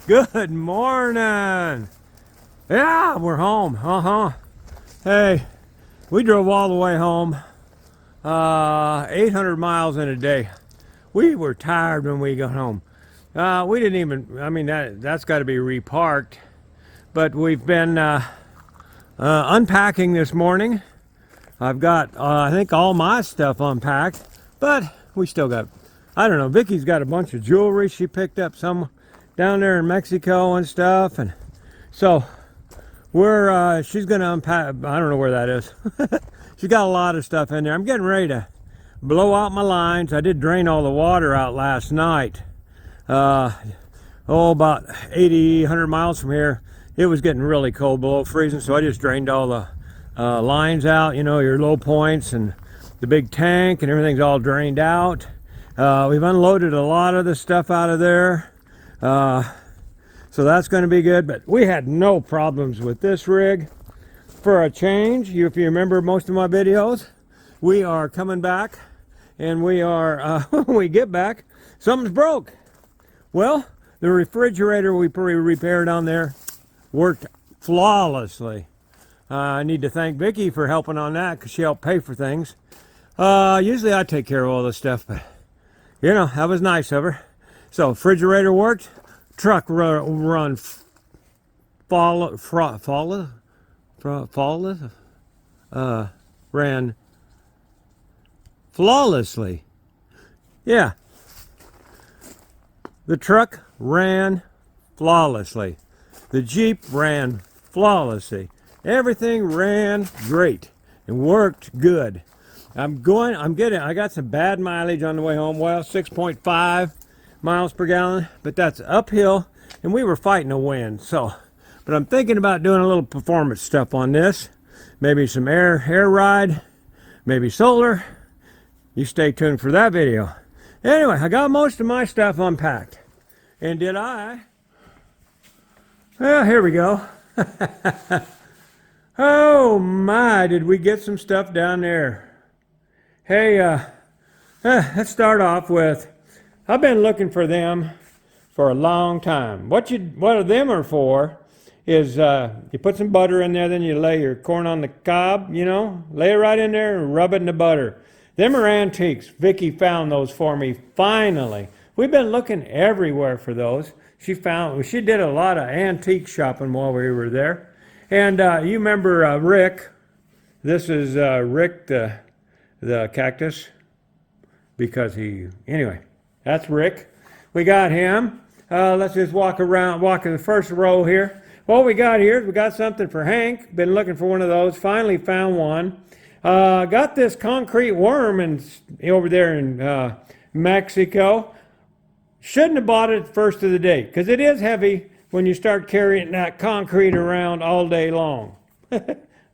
Good morning. Yeah, we're home. Hey, we drove all the way home. 800 miles in a day. We were tired when we got home. We didn't even, I mean, that's got to be reparked. But we've been unpacking this morning. I've got, I think, all my stuff unpacked. But we still got, I don't know, Vickie's got a bunch of jewelry she picked up some down there in Mexico and stuff. And so she's going to unpack, I don't know where that is. She's got a lot of stuff in there. I'm getting ready to blow out my lines. I did drain all the water out last night. About 80, 100 miles from here. It was getting really cold, below freezing, so I just drained all the lines out, you know, your low points and the big tank, and everything's all drained out. We've unloaded a lot of the stuff out of there. So that's going to be good, but we had no problems with this rig. For a change, if you remember most of my videos, we are coming back, and we are, when we get back, something's broke. Well, the refrigerator we repaired on there worked flawlessly. I need to thank Vickie for helping on that, because she helped pay for things. Usually I take care of all this stuff, but you know, that was nice of her. So refrigerator worked, truck ran flawlessly. Yeah, the truck ran flawlessly. The Jeep ran flawlessly. Everything ran great and worked good. I got some bad mileage on the way home. Well, 6.5 miles per gallon, but that's uphill, and we were fighting a wind. But I'm thinking about doing a little performance stuff on this. Maybe some air ride, maybe solar. You stay tuned for that video. Anyway, I got most of my stuff unpacked. And did I? Well, here we go. Oh my, did we get some stuff down there. Hey, let's start off with, I've been looking for them for a long time. What them are for is you put some butter in there, then you lay your corn on the cob, you know, lay it right in there and rub it in the butter. Them are antiques. Vickie found those for me finally. We've been looking everywhere for those. She did a lot of antique shopping while we were there. And you remember Rick. This is Rick the cactus, because anyway, that's Rick. We got him. Let's just walk in the first row here. What we got here is we got something for Hank. Been looking for one of those. Finally found one. Got this concrete worm over there in Mexico. Shouldn't have bought it first of the day, because it is heavy when you start carrying that concrete around all day long.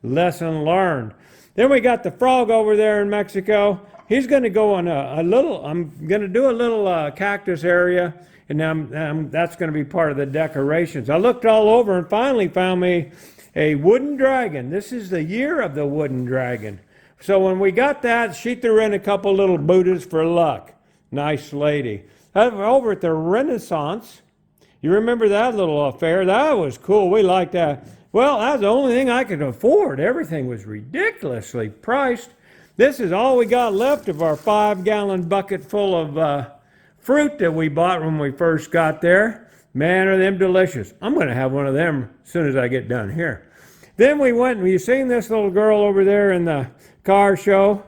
Lesson learned. Then we got the frog over there in Mexico. He's going to go on I'm going to do a little cactus area, and that's going to be part of the decorations. I looked all over and finally found me a wooden dragon. This is the year of the wooden dragon. So when we got that, she threw in a couple little Buddhas for luck. Nice lady. Over at the Renaissance, you remember that little affair? That was cool. We liked that. Well, that was the only thing I could afford. Everything was ridiculously priced. This is all we got left of our 5-gallon bucket full of fruit that we bought when we first got there. Man, are them delicious. I'm going to have one of them as soon as I get done here. Then we went, you seen this little girl over there in the car show?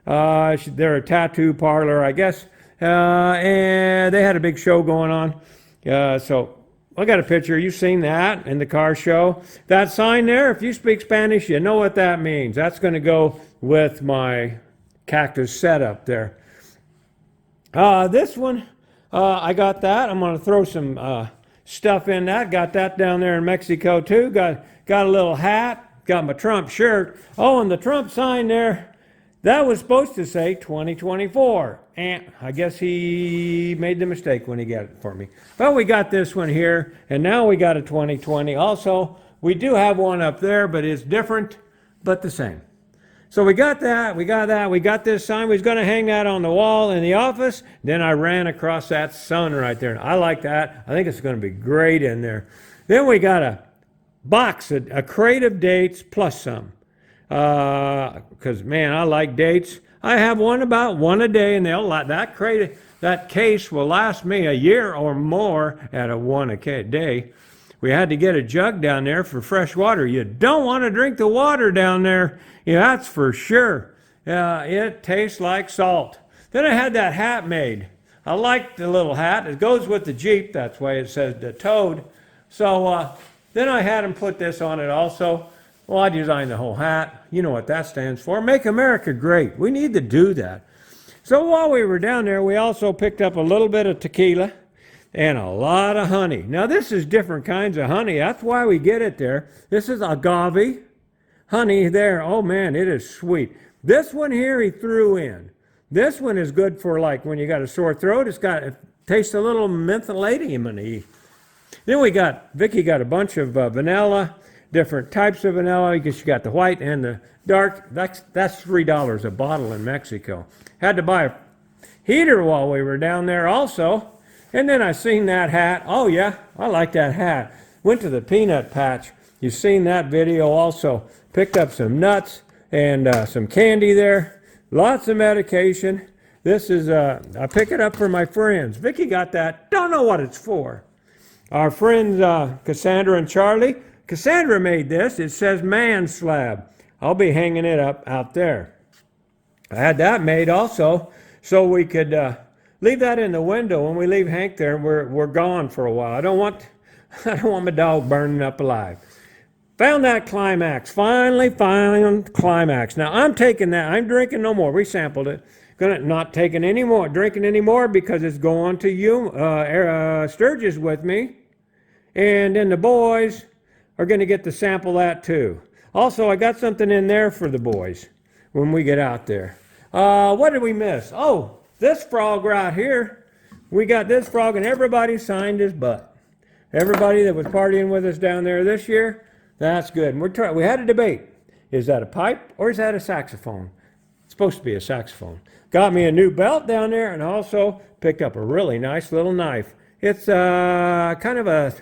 They're a tattoo parlor, I guess. And they had a big show going on. So I got a picture. You've seen that in the car show. That sign there, if you speak Spanish, you know what that means. That's going to go with my cactus setup there. This one, I got that. I'm going to throw some stuff in that. Got that down there in Mexico too. Got a little hat. Got my Trump shirt. Oh, and the Trump sign there, that was supposed to say 2024. And I guess he made the mistake when he got it for me. But we got this one here, and now we got a 2020. Also, we do have one up there, but it's different, but the same. So we got that, we got this sign. We was going to hang that on the wall in the office. Then I ran across that sun right there. I like that. I think it's going to be great in there. Then we got a box, a crate of dates plus some. Because, man, I like dates. I have about one a day, and that case will last me a year or more at one a day. We had to get a jug down there for fresh water. You don't want to drink the water down there. Yeah, that's for sure. It tastes like salt. Then I had that hat made. I like the little hat. It goes with the Jeep. That's why it says the Toad. So then I had them put this on it also. Well, I designed the whole hat. You know what that stands for. Make America Great. We need to do that. So while we were down there, we also picked up a little bit of tequila and a lot of honey. Now, this is different kinds of honey. That's why we get it there. This is agave honey there. Oh, man, it is sweet. This one here he threw in. This one is good for, like, when you got a sore throat. It tastes a little mentholatum-y. Then Vickie got a bunch of vanilla, different types of vanilla. I guess you got the white and the dark. That's $3 a bottle in Mexico. Had to buy a heater while we were down there also. And then I seen that hat. Oh yeah, I like that hat. Went to the peanut patch. You've seen that video also. Picked up some nuts and some candy there. Lots of medication. This is, I pick it up for my friends. Vickie got that. Don't know what it's for. Our friends Cassandra and Charlie. Cassandra made this. It says man slab. I'll be hanging it up out there. I had that made also so we could leave that in the window when we leave Hank there and we're gone for a while. I don't want my dog burning up alive. Found that Climax. Finally found Climax. Now I'm taking that. I'm drinking no more. We sampled it. Not taking any more, drinking any more because it's going to you, Sturgis with me. And then the boys are going to get to sample that too. Also, I got something in there for the boys when we get out there. What did we miss? Oh, this frog right here. We got this frog and everybody signed his butt. Everybody that was partying with us down there this year, that's good. And we had a debate. Is that a pipe or is that a saxophone? It's supposed to be a saxophone. Got me a new belt down there and also picked up a really nice little knife. It's kind of a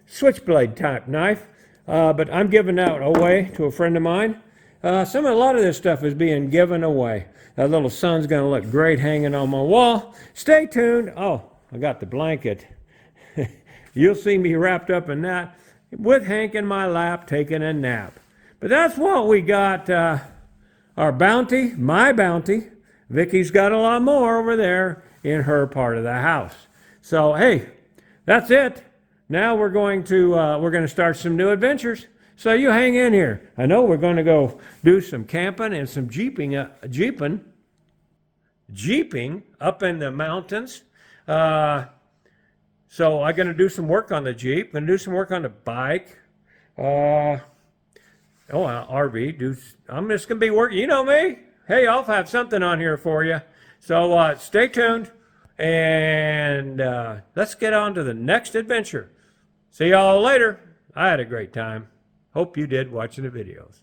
switchblade type knife, but I'm giving that away to a friend of mine. A lot of this stuff is being given away. That little sun's going to look great hanging on my wall. Stay tuned. Oh, I got the blanket. You'll see me wrapped up in that with Hank in my lap taking a nap. But that's what we got. Our bounty, my bounty. Vickie's got a lot more over there in her part of the house. So, hey, that's it. Now we're going to start some new adventures. So you hang in here. I know we're going to go do some camping and some jeeping up in the mountains. So I'm going to do some work on the Jeep. Going to do some work on the bike. RV. I'm just going to be working. You know me. Hey, I'll have something on here for you. So stay tuned. And let's get on to the next adventure. See y'all later. I had a great time. Hope you did watching the videos.